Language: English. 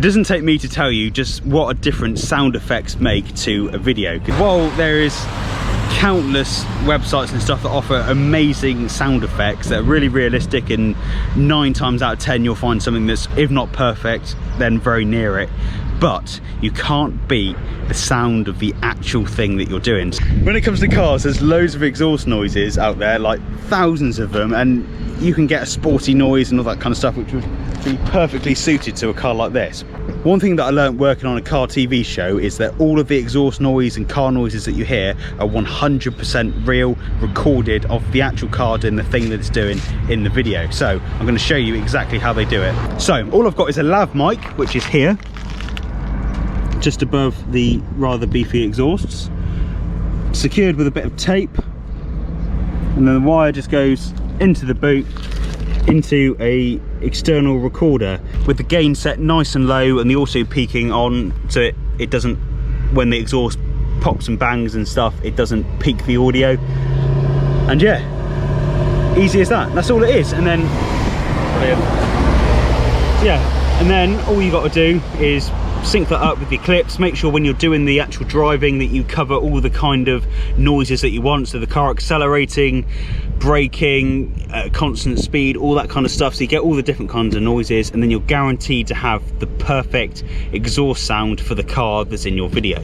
doesn't take me to tell you just what a difference sound effects make to a video. While there is countless websites and stuff that offer amazing sound effects that are really realistic, and 9 times out of 10 you'll find something that's, if not perfect, then very near it, but you can't beat the sound of the actual thing that you're doing. When it comes to cars, there's loads of exhaust noises out there, like thousands of them, and you can get a sporty noise and all that kind of stuff, which would be perfectly suited to a car like this. One thing that I learned working on a car TV show is that all of the exhaust noise and car noises that you hear are 100% real, recorded of the actual car doing the thing that it's doing in the video. So I'm going to show you exactly how they do it. So all I've got is a lav mic, which is here, just above the rather beefy exhausts, secured with a bit of tape, and then the wire just goes into the boot into a external recorder with the gain set nice and low, and the auto peaking on, so it doesn't, when the exhaust pops and bangs and stuff, it doesn't peak the audio. And yeah, easy as that. That's all it is. And then yeah, and then all you got to do is sync that up with the clips. Make sure when you're doing the actual driving that you cover all the kind of noises that you want, so the car accelerating, braking, constant speed, all that kind of stuff, so you get all the different kinds of noises, and then you're guaranteed to have the perfect exhaust sound for the car that's in your video.